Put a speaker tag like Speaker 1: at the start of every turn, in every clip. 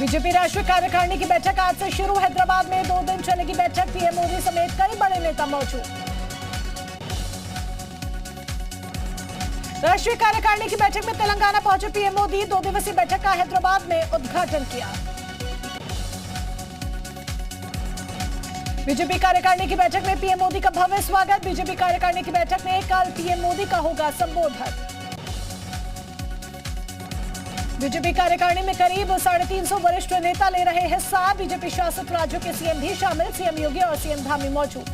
Speaker 1: BJP राष्ट्रीय कार्यकारिणी की बैठक आज से शुरू। हैदराबाद में 2 दिन चलेगी बैठक। पीएम मोदी समेत कई बड़े नेता मौजूद। राष्ट्रीय कार्यकारिणी की बैठक में तेलंगाना पहुंचे पीएम मोदी। 2 दिवसीय बैठक का हैदराबाद में उद्घाटन किया। बीजेपी कार्यकारिणी की बैठक में पीएम मोदी का भव्य स्वागत। बीजेपी कार्यकारिणी की बैठक में कल पीएम मोदी का होगा संबोधन। बीजेपी कार्यकारिणी में करीब 350 वरिष्ठ नेता ले रहे हिस्सा। बीजेपी शासित राज्यों के सीएम भी शामिल। सीएम योगी और सीएम धामी मौजूद।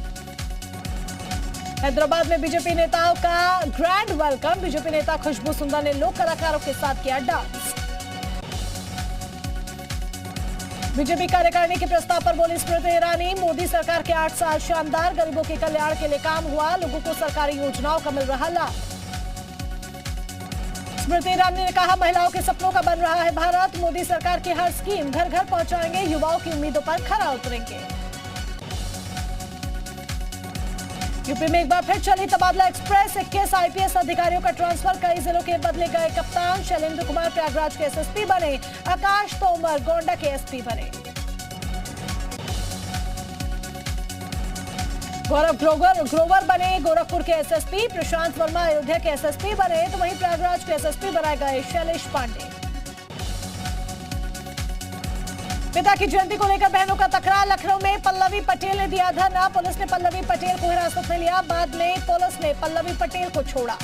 Speaker 1: हैदराबाद में बीजेपी नेताओं का ग्रैंड वेलकम। बीजेपी नेता खुशबू सुंदर ने लोक कलाकारों के साथ किया डांस। बीजेपी कार्यकारिणी के प्रस्ताव पर बोली स्मृति ईरानी। मोदी सरकार के 8 साल शानदार। गरीबों के कल्याण के लिए काम हुआ। लोगों को सरकारी योजनाओं का मिल रहा लाभ। स्मृति ईरानी ने कहा महिलाओं के सपनों का बन रहा है भारत। मोदी सरकार की हर स्कीम घर घर पहुंचाएंगे। युवाओं की उम्मीदों पर खरा उतरेंगे। यूपी में एक बार फिर चली तबादला एक्सप्रेस। 21 आईपीएस अधिकारियों का ट्रांसफर। कई जिलों के बदले गए कप्तान। शैलेंद्र कुमार प्रयागराज के एसएसपी बने। आकाश तोमर गोंडा के एसपी बने। गौरव ग्रोवर बने गोरखपुर के एसएसपी। प्रशांत वर्मा अयोध्या के एसएसपी बने। तो वहीं प्रयागराज के एसएसपी बनाए गए शैलेश पांडे। पिता की जयंती को लेकर बहनों का तकरार। लखनऊ में पल्लवी पटेल ने दिया धरना। पुलिस ने पल्लवी पटेल को हिरासत में लिया। बाद में पुलिस ने पल्लवी पटेल को छोड़ा।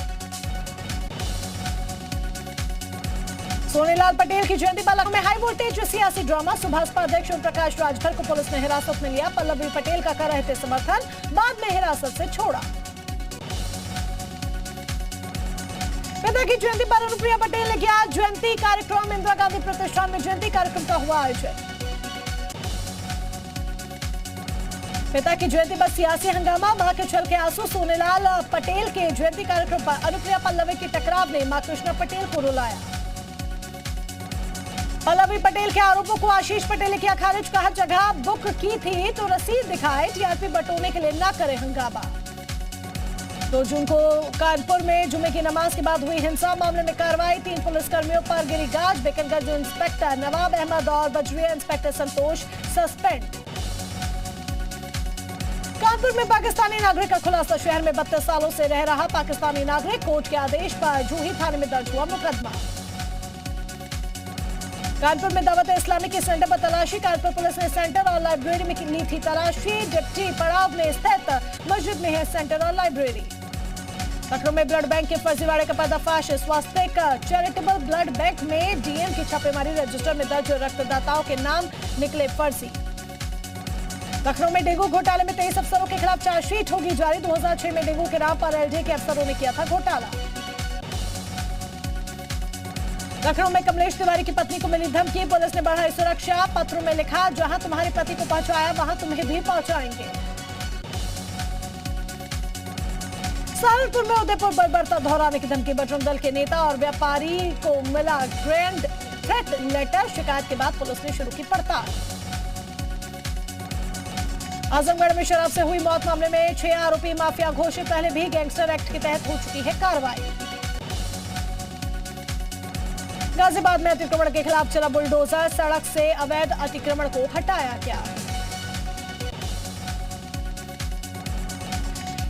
Speaker 1: सोनेलाल पटेल की जयंती पर लखनऊ में हाई वोल्टेज सियासी ड्रामा। सुभाषपा अध्यक्ष ओम प्रकाश राजभर को पुलिस ने हिरासत में लिया। पल्लवी पटेल का कर रहे थे समर्थन। बाद में हिरासत से छोड़ा। पिता की जयंती पर अनुप्रिया पटेल ने किया जयंती कार्यक्रम। इंदिरा गांधी प्रतिष्ठान में जयंती कार्यक्रम का हुआ आयोजन। पिता की जयंती पर सियासी हंगामा। मां के छल के आंसू। सोनेलाल पटेल के जयंती कार्यक्रम पर अनुप्रिया पल्लवी की टकराव ने मां कृष्णा पटेल को रुलाया। पल्लवी पटेल के आरोपों को आशीष पटेल ने किया खारिज। कहा जगह बुक की थी तो रसीद दिखाए। टीआरपी बटोरने के लिए ना करे हंगामा। 2 जून को कानपुर में जुमे की नमाज के बाद हुई हिंसा। मामले में कार्रवाई। 3 पुलिसकर्मियों पर गिरी गाज। बिकनगंज इंस्पेक्टर नवाब अहमद और बजरिया इंस्पेक्टर संतोष सस्पेंड। कानपुर में पाकिस्तानी नागरिक का खुलासा। शहर में 32 सालों से रह रहा पाकिस्तानी नागरिक। कोर्ट के आदेश पर जूही थाने में दर्ज हुआ मुकदमा। कानपुर में दावत इस्लामी के सेंटर पर तलाशी। कानपुर पुलिस ने सेंटर और लाइब्रेरी में ली थी तलाशी। डिप्टी पड़ाव में स्थित मस्जिद में है सेंटर और लाइब्रेरी। लखनऊ में ब्लड बैंक के फर्जीवाड़े का पर्दाफाश। स्वास्थ्य चैरिटेबल ब्लड बैंक में डीएम की छापेमारी। रजिस्टर में दर्ज रक्तदाताओं के नाम निकले फर्जी। लखनऊ में डेंगू घोटाले में 23 अफसरों के खिलाफ चार्जशीट होगी जारी। 2006 में डेंगू के नाम पर एलजे के अफसरों ने किया था घोटाला। लखनऊ में कमलेश तिवारी की पत्नी को मिली धमकी। पुलिस ने बढ़ाई सुरक्षा। पत्रों में लिखा जहां तुम्हारे पति को पहुंचाया वहां तुम्हें भी पहुंचाएंगे। सहारनपुर में उदयपुर बर्बरता दोहराने की धमकी। बजरंग दल के नेता और व्यापारी को मिला ग्रैंड थ्रेट लेटर। शिकायत के बाद पुलिस ने शुरू की पड़ताल। आजमगढ़ में शराब से हुई मौत मामले में 6 आरोपी माफिया घोषित। पहले भी गैंगस्टर एक्ट के तहत हो चुकी है कार्रवाई। गाजियाबाद में अतिक्रमण के खिलाफ चला बुलडोजर। सड़क से अवैध अतिक्रमण को हटाया गया।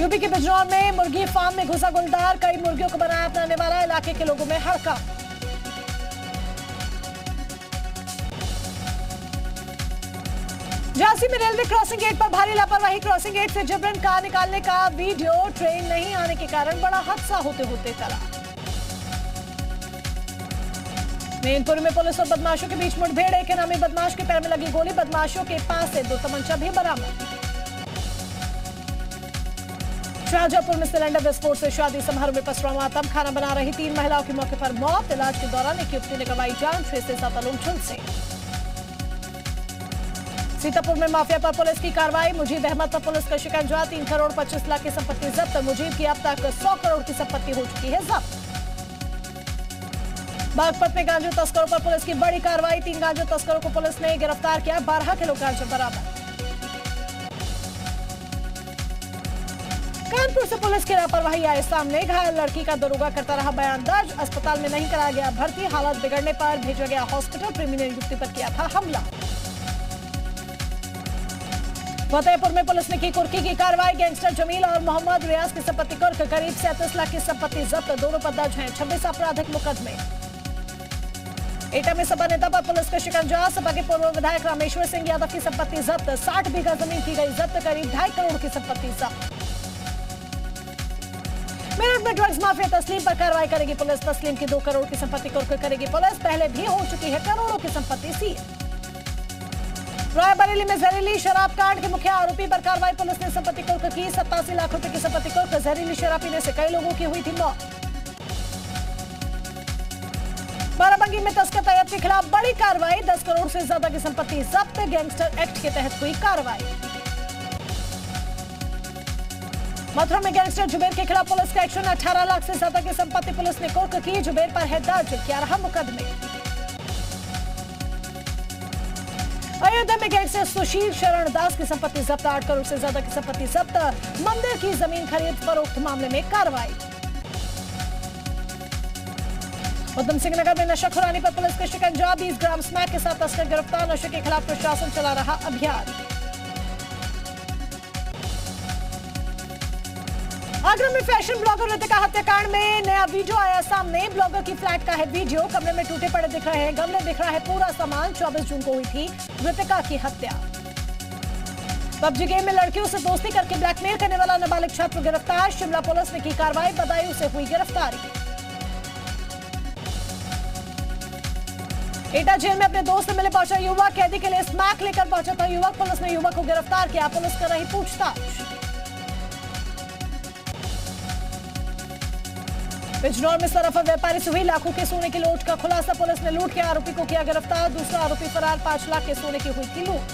Speaker 1: यूपी के बिजनौर में मुर्गी फार्म में घुसा गुलदार। कई मुर्गियों को बनाया अपनाने वाला। इलाके के लोगों में हड़कंप। झांसी में रेलवे क्रॉसिंग गेट पर भारी लापरवाही। क्रॉसिंग गेट से जबरन कार निकालने का वीडियो। ट्रेन नहीं आने के कारण बड़ा हादसा होते होते टला। मैनपुर में पुलिस और बदमाशों के बीच मुठभेड़। एक इनामी बदमाश के पैर में लगी गोली। बदमाशों के पास से 2 तमंचा भी बरामद। शाहजहांपुर में सिलेंडर विस्फोट से शादी समारोह में पसरा मातम। खाना बना रही 3 महिलाओं की मौके पर मौत। इलाज के दौरान एक युवती ने गंवाई जान। 6 से 7 लोग झुलसे। सीतापुर में माफिया पर पुलिस की कार्रवाई। मुजीब अहमद पर पुलिस का शिकंजा। 3 करोड़ 25 लाख की संपत्ति जब्त। मुजीब की अब तक 100 करोड़ की संपत्ति हो चुकी है जब्त। बागपत में गांजा तस्करों पर पुलिस की बड़ी कार्रवाई। 3 गांजा तस्करों को पुलिस ने गिरफ्तार किया। 12 किलो गांजा बरामद। कानपुर से पुलिस की लापरवाही आए सामने। घायल लड़की का दरोगा करता रहा बयान दर्ज। अस्पताल में नहीं कराया गया भर्ती। हालत बिगड़ने पर भेजा गया हॉस्पिटल। प्रेमी ने युवती पर किया था हमला। फतेहपुर में पुलिस ने की कुर्की की कार्रवाई। गैंगस्टर जमील और मोहम्मद रियाज की संपत्ति कुर्क। करीब 37 लाख की संपत्ति जब्त। दोनों पर दर्ज हैं 26 आपराधिक मुकदमे। एटा में सपा नेता पर पुलिस का शिकंजा। सपा के पूर्व विधायक रामेश्वर सिंह यादव की संपत्ति जब्त। 60 बीघा जमीन की गई जब्त। करीब 2.5 करोड़ की संपत्ति जब्त। मेरठ में ड्रग्स माफिया तस्लीम पर कार्रवाई करेगी पुलिस। तस्लीम की 2 करोड़ की संपत्ति कुर्क करेगी पुलिस। पहले भी हो चुकी है करोड़ों की संपत्ति सीज। रायबरेली में जहरीली शराब कांड के मुख्य आरोपी पर कार्रवाई। पुलिस ने संपत्ति कुर्क की। 87 लाख रुपए की संपत्ति कुर्क। जहरीली शराब पीने से कई लोगों की हुई थी मौत। बाराबंकी में तस्कर तैयब के खिलाफ बड़ी कार्रवाई। 10 करोड़ से ज्यादा की संपत्ति जब्त। गैंगस्टर एक्ट के तहत हुई कार्रवाई। मथुरा में गैंगस्टर जुबेर के खिलाफ पुलिस का एक्शन। 18 लाख से ज्यादा की संपत्ति पुलिस ने कुर्क की। जुबेर पर है दर्ज 11 मुकदमे। अयोध्या में गैंगस्टर सुशील शरण दास की संपत्ति जब्त। 8 करोड़ से ज्यादा की संपत्ति जब्त। मंदिर की जमीन खरीद फरोख्त मामले में कार्रवाई। उधम सिंह नगर में नशाखुरानी पर पुलिस का शिकंजा। 20 ग्राम स्मैक के साथ तस्कर गिरफ्तार। नशे के खिलाफ प्रशासन चला रहा अभियान। आगरा में फैशन ब्लॉगर ऋतिका हत्याकांड में नया वीडियो आया सामने। ब्लॉगर की फ्लैट का है वीडियो। कमरे में टूटे पड़े दिख रहे हैं गमले, दिख रहा है पूरा सामान। 24 जून को हुई थी ऋतिका की हत्या। पबजी गेम में लड़कियों से दोस्ती करके ब्लैकमेल करने वाला नाबालिग छात्र गिरफ्तार। शिमला पुलिस ने की कार्रवाई। बदायूं से हुई गिरफ्तारी। एटा जेल में अपने दोस्त से मिले पहुंचा युवक। कैदी के लिए स्मैक लेकर पहुंचा था युवक। पुलिस ने युवक को गिरफ्तार किया। पुलिस कर रही पूछताछ। बिजनौर में सराफा व्यापारी से हुई लाखों के सोने की लूट का खुलासा। पुलिस ने लूट के आरोपी को किया गिरफ्तार। दूसरा आरोपी फरार। 5 लाख के सोने की हुई थी लूट।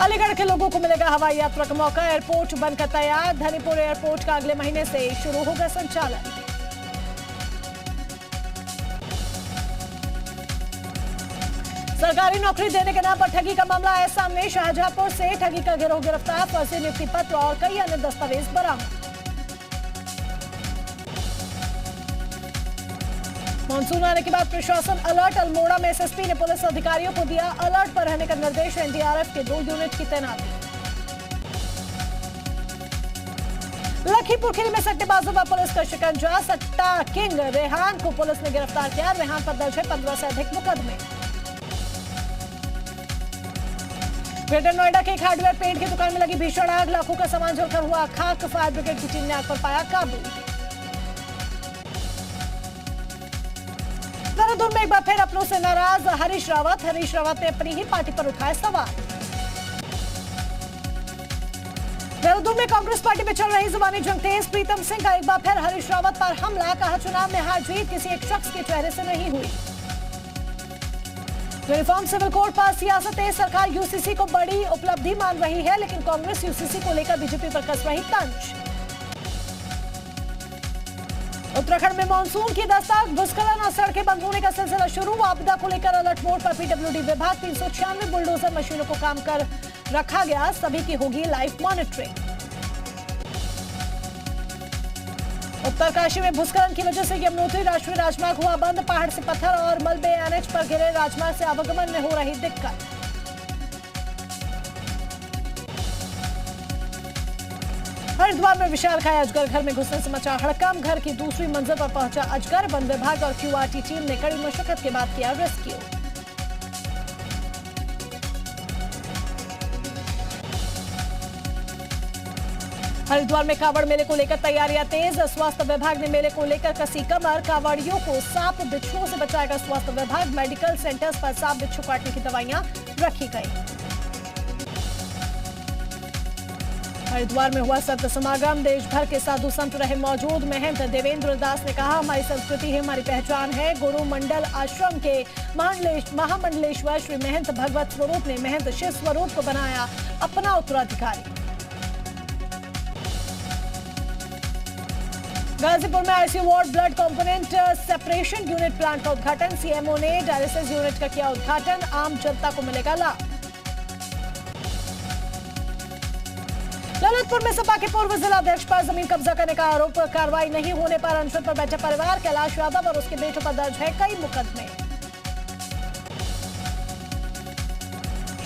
Speaker 1: अलीगढ़ के लोगों को मिलेगा हवाई यात्रा का मौका। एयरपोर्ट बनकर तैयार। धनीपुर एयरपोर्ट का अगले महीने से शुरू होगा संचालन। सरकारी नौकरी देने के नाम पर ठगी का मामला आया सामने। शाहजहांपुर से ठगी का गिरोह गिरफ्तार। फर्जी नियुक्ति पत्र और कई अन्य दस्तावेज बरामद। मानसून आने के बाद प्रशासन अलर्ट। अल्मोड़ा में एसएसपी ने पुलिस अधिकारियों को दिया अलर्ट पर रहने का निर्देश। एनडीआरएफ के 2 यूनिट की तैनाती। लखीमपुर खीरी में सट्टेबाजों पर पुलिस का शिकंजा। सट्टा किंग रेहान को पुलिस ने गिरफ्तार किया। रेहान पर दर्ज है 15 से अधिक मुकदमे। ग्रेटर नोएडा के एक हार्डवेयर पेंट की दुकान में लगी भीषण आग। लाखों का सामान जलकर हुआ खाक। फायर ब्रिगेड की टीम ने आग पर पाया काबू। देहरादून में एक बार फिर अपनों से नाराज हरीश रावत। हरीश रावत ने अपनी ही पार्टी पर उठाए सवाल। देहरादून में कांग्रेस पार्टी में चल रही जुबानी जंग तेज। प्रीतम सिंह का एक बार फिर हरीश रावत पर हमला। कहा चुनाव में हार जीत किसी एक शख्स के चेहरे से नहीं हुई। यूनिफॉर्म सिविल कोड पर सियासत तेज। सरकार यूसीसी को बड़ी उपलब्धि मान रही है, लेकिन कांग्रेस यूसीसी को लेकर बीजेपी पर कस रही तंज। उत्तराखंड में मानसून की दस्तक। भूस्खलन और सड़कें बंद होने का सिलसिला शुरू। आपदा को लेकर अलर्ट मोड पर पीडब्ल्यूडी विभाग। 396 बुलडोजर मशीनों को काम कर रखा गया। सभी की होगी लाइव मॉनिटरिंग। उत्तरकाशी में भूस्खलन की वजह से यमुनोत्री राष्ट्रीय राजमार्ग हुआ बंद। पहाड़ से पत्थर और मलबे एनएच पर गिरे। राजमार्ग से आवागमन में हो रही दिक्कत। हरिद्वार में विशालकाय अजगर घर में घुसने से मचा हड़कंप। घर की दूसरी मंजिल पर पहुंचा अजगर। वन विभाग और क्यूआरटी टीम ने कड़ी मशक्कत के बाद किया रेस्क्यू। हरिद्वार में कांवड़ मेले को लेकर तैयारियां तेज। स्वास्थ्य विभाग ने मेले को लेकर कसी कमर। कांवड़ियों को सांप बिच्छुओं से बचाएगा स्वास्थ्य विभाग। मेडिकल सेंटर्स पर सांप बिच्छू काटने की दवाइयां रखी गई। हरिद्वार में हुआ संत समागम। देश भर के साधु संत रहे मौजूद। महंत देवेंद्र दास ने कहा हमारी संस्कृति है, हमारी पहचान है। गुरु मंडल आश्रम के महामंडलेश्वर श्री महंत भगवत स्वरूप ने महंत शिव स्वरूप को बनाया अपना उत्तराधिकारी। गाजीपुर में ICU ward blood component separation unit plant का उद्घाटन। सीएमओ ने डायलिसिस यूनिट का किया उद्घाटन। आम जनता को मिलेगा लाभ। ललितपुर में सपा के पूर्व जिलाध्यक्ष पर जमीन कब्जा करने का आरोप, कार्रवाई नहीं होने पर अनशन पर बैठे परिवार, कैलाश यादव और उसके बेटों पर दर्ज है कई मुकदमे।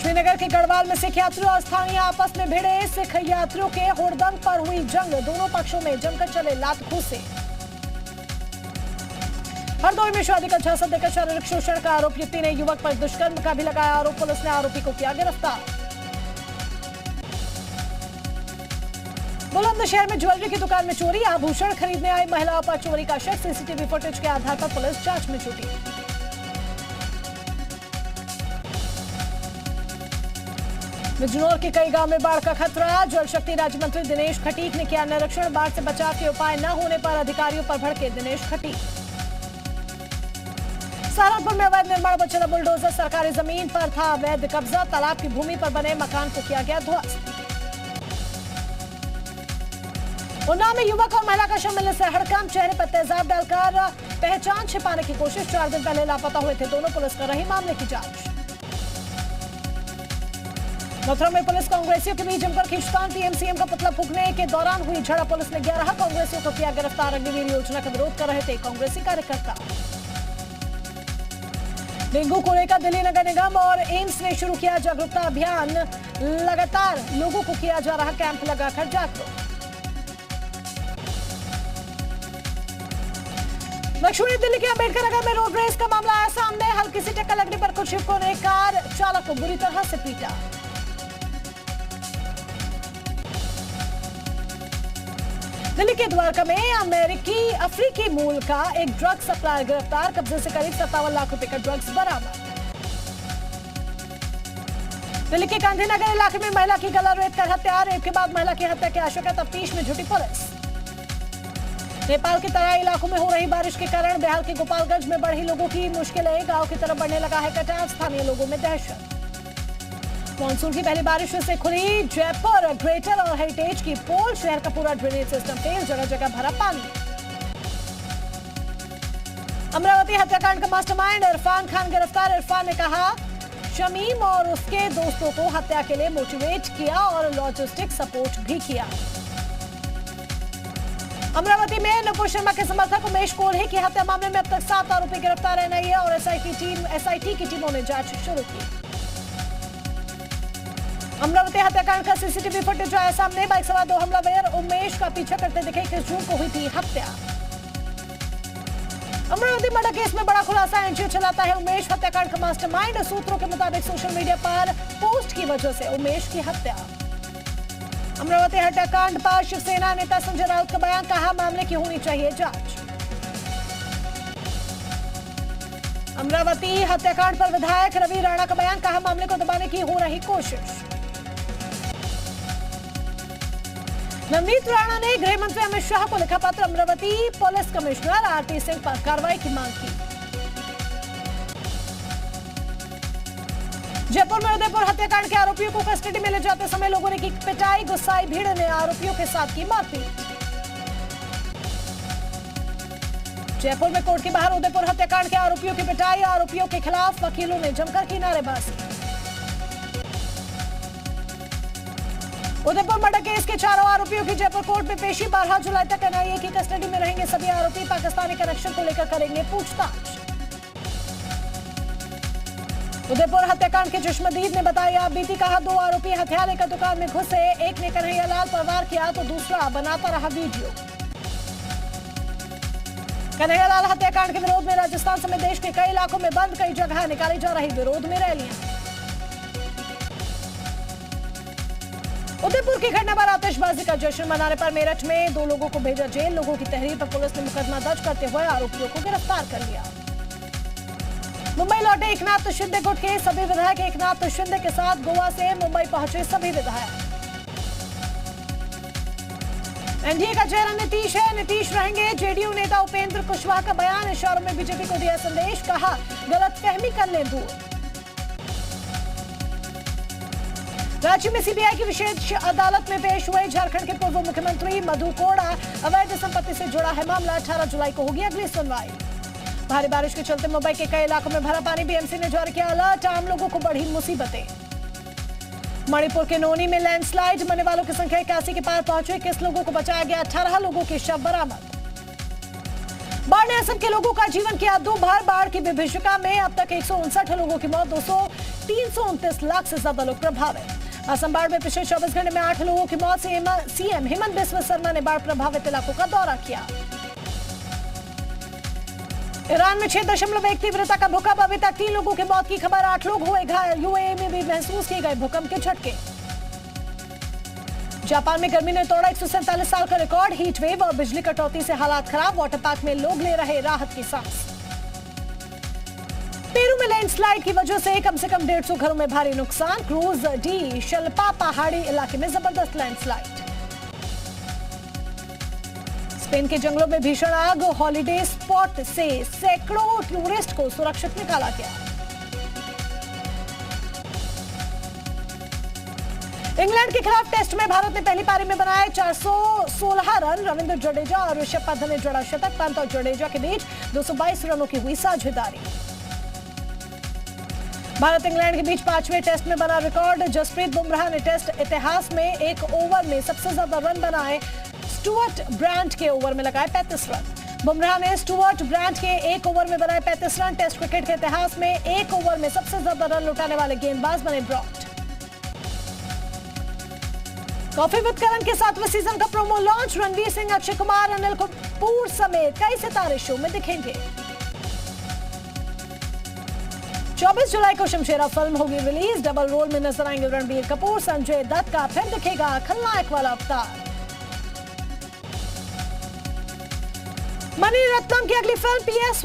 Speaker 1: श्रीनगर के गढ़वाल में सिख यात्रियों और स्थानीय आपस में भिड़े, सिख यात्रियों के हुड़दंग पर हुई जंग, दोनों पक्षों में जमकर चले लात घूंसे। हरदोई में शादी का झांसा देकर शारीरिक शोषण का आरोप, युवती ने युवक पर दुष्कर्म का भी लगाया आरोप, पुलिस ने आरोपी को किया गिरफ्तार। बुलंदशहर में ज्वेलरी की दुकान में चोरी, आभूषण खरीदने आई महिलाओं पर चोरी का शक, सीसीटीवी फुटेज के आधार पर पुलिस जांच में जुटी। बिजनौर के कई गांव में बाढ़ का खतरा, जल शक्ति राज्य मंत्री दिनेश खटीक ने किया निरीक्षण, बाढ़ से बचाव के उपाय न होने पर अधिकारियों पर भड़के दिनेश खटीक। सहारनपुर में अवैध निर्माण पर चला बुलडोजर, सरकारी जमीन पर था अवैध कब्जा, तालाब की भूमि पर बने मकान को किया गया ध्वस्त। उन्नाव में युवक और महिला का शव मिलने से हड़कंप, चेहरे पर तेजाब डालकर पहचान छिपाने की कोशिश, 4 दिन पहले लापता हुए थे दोनों, पुलिस कर रही मामले की जांच। मथुरा में पुलिस कांग्रेसियों के बीच जमकर खींचतान, पीएम-सीएम का पुतला फूंकने के दौरान हुई झड़प, पुलिस ने 11 कांग्रेसियों को किया गिरफ्तार, अग्निवीर योजना का विरोध कर रहे थे कांग्रेसी कार्यकर्ता। डेंगू को लेकर दिल्ली नगर निगम और एम्स ने शुरू किया जागरूकता अभियान, लगातार लोगों को किया जा रहा कैंप लगाकर जागरूक। दक्षिणी दिल्ली के अंबेडकर नगर में रोड रेस का मामला आया सामने, हल्की सी टक्कर लगने पर कुछ युवकों ने कार चालक को बुरी तरह से पीटा। दिल्ली के द्वारका में अफ्रीकी मूल का एक ड्रग सप्लायर गिरफ्तार, कब्जे से करीब 57 लाख रुपए का ड्रग्स बरामद। दिल्ली के गांधीनगर इलाके में महिला की गला रेत कर हत्या, रेप के बाद महिला की हत्या की आशंका, तफ्तीश में जुटी पुलिस। नेपाल के तराई इलाकों में हो रही बारिश के कारण बिहार के गोपालगंज में बढ़ी लोगों की मुश्किलें, गांव की तरफ बढ़ने लगा है कटाव, स्थानीय लोगों में दहशत। मानसून की पहली बारिश से खुली जयपुर ग्रेटर और हेरिटेज की पोल, शहर का पूरा ड्रेनेज सिस्टम फेल, जगह जगह भरा पानी। अमरावती हत्याकांड का मास्टरमाइंड इरफान खान गिरफ्तार, इरफान ने कहा शमीम और उसके दोस्तों को हत्या के लिए मोटिवेट किया और लॉजिस्टिक सपोर्ट भी किया। अमरावती में नुपुर शर्मा के समर्थक उमेश कोल्हे की हत्या मामले में अब तक 7 आरोपी गिरफ्तार, एनआईए और एसआईटी की टीमों ने जांच शुरू की। अमरावती हत्याकांड का सीसीटीवी फुटेज आया सामने, बाइक सवार 2 हमलावर उमेश का पीछा करते दिखे, 21 जून को हुई थी हत्या। अमरावती मर्डर केस में बड़ा खुलासा, एनजीओ चलाता है उमेश, हत्याकांड का मास्टरमाइंड, सूत्रों के मुताबिक सोशल मीडिया पर पोस्ट की वजह से उमेश की हत्या। अमरावती हत्याकांड पर शिवसेना नेता संजय राउत का बयान, कहा मामले की होनी चाहिए जांच। अमरावती हत्याकांड पर विधायक रवि राणा का बयान, कहा मामले को दबाने की हो रही कोशिश। नवनीत राणा ने गृह मंत्री अमित शाह को लिखा पत्र, अमरावती पुलिस कमिश्नर आरती सिंह पर कार्रवाई की मांग की। जयपुर में उदयपुर हत्याकांड के आरोपियों को कस्टडी में ले जाते समय लोगों ने की पिटाई, गुस्साई भीड़ ने आरोपियों के साथ की मारपीट। जयपुर में कोर्ट के बाहर उदयपुर हत्याकांड के आरोपियों की पिटाई, आरोपियों के खिलाफ वकीलों ने जमकर की नारेबाजी। उदयपुर मर्डर केस के 4 आरोपियों की जयपुर कोर्ट में पेशी, 12 जुलाई तक एनआईए की कस्टडी में रहेंगे सभी आरोपी, पाकिस्तानी कनेक्शन को लेकर करेंगे पूछताछ। उदयपुर हत्याकांड के चश्मदीद ने बताया, बीती कहा 2 आरोपी हथियार लेकर दुकान में घुसे, एक ने कन्हैयालाल पर वार किया तो दूसरा बनाता रहा वीडियो। कन्हैयालाल हत्याकांड के विरोध में राजस्थान समेत देश के कई इलाकों में बंद, कई जगह निकाली जा रही विरोध में रैलियां। उदयपुर की घटना पर आतिशबाजी का जश्न मनाने पर मेरठ में 2 लोगों को भेजा जेल, लोगों की तहरीर पर पुलिस ने मुकदमा दर्ज करते हुए आरोपियों को गिरफ्तार कर लिया। मुंबई लौटे एकनाथ शिंदे गुट के सभी विधायक, एकनाथ शिंदे के साथ गोवा से मुंबई पहुंचे सभी विधायक। एनडीए का चेहरा नीतीश है, नीतीश रहेंगे, जेडीयू नेता उपेंद्र कुशवाहा का बयान, इशारों में बीजेपी को दिया संदेश, कहा गलतफहमी कर ले दूर। राज्य में सीबीआई की विशेष अदालत में पेश हुए झारखंड के पूर्व मुख्यमंत्री मधु कोड़ा, अवैध संपत्ति से जुड़ा है मामला, 18 जुलाई को होगी अगली सुनवाई। भारी बारिश के चलते मुंबई के कई इलाकों में भरा पानी, बीएमसी ने जारी किया अलर्ट, आम लोगों को बढ़ी मुसीबतें। मणिपुर के नोनी में लैंडस्लाइड, मरने वालों की संख्या 81 के पार पहुंची। 21 लोगों को बचाया गया, 18 लोगों के शव बरामद। बाढ़ ने असम के लोगों का जीवन किया दूभर। बाढ़ की विभीषिका में अब तक 159 लोगों की मौत, 329 लाख से ज्यादा लोग प्रभावित। असम बाढ़ में पिछले 24 घंटे में 8 लोगों की मौत। सीएम हेमंत बिस्वा शर्मा ने बाढ़ प्रभावित इलाकों का दौरा किया। ईरान में 6.1 तीव्रता का भूकंप, अभी तक 3 लोगों की मौत की खबर, 8 लोग हुए घायल। यूएई में भी महसूस किए गए भूकंप के झटके। जापान में गर्मी ने तोड़ा 147 साल का रिकॉर्ड। हीट वेव और बिजली कटौती से हालात खराब, वाटर पार्क में लोग ले रहे राहत की सांस। पेरू में लैंडस्लाइड की वजह से कम 150 घरों में भारी नुकसान। क्रूज डी शल्पा पहाड़ी इलाके में जबरदस्त लैंडस्लाइड। स्पेन के जंगलों में भीषण आग, हॉलिडे स्पॉट से सैकड़ों टूरिस्ट को सुरक्षित निकाला गया। इंग्लैंड के खिलाफ टेस्ट में भारत ने पहली पारी में बनाए 416 रन। रविंद्र जडेजा और ऋषभ पंत ने जोड़ा शतक। पंत और जडेजा के बीच 222 रनों की हुई साझेदारी। भारत इंग्लैंड के बीच 5वें टेस्ट में बना रिकॉर्ड। जसप्रीत बुमराह ने टेस्ट इतिहास में एक ओवर में सबसे ज्यादा रन बनाए। स्टुअर्ट ब्रांड के ओवर में लगाए 35 रन। बुमराह ने स्टुअर्ट ब्रांड के एक ओवर में बनाए 35 रन। टेस्ट क्रिकेट के इतिहास में एक ओवर में सबसे ज्यादा रन लुटाने वाले गेंदबाज बने ब्रॉड। कॉफी विद करण के 7वें सीजन का प्रोमो लॉन्च। रणवीर सिंह, अक्षय कुमार, अनिल कपूर समेत कई सितारे शो में दिखेंगे। 24 जुलाई को शमशेरा फिल्म होगी रिलीज। डबल रोल में नजर आएंगे रणबीर कपूर। संजय दत्त का फिर दिखेगा खलनायक वाला अवतार। मणि रत्नम की अगली फिल्म PS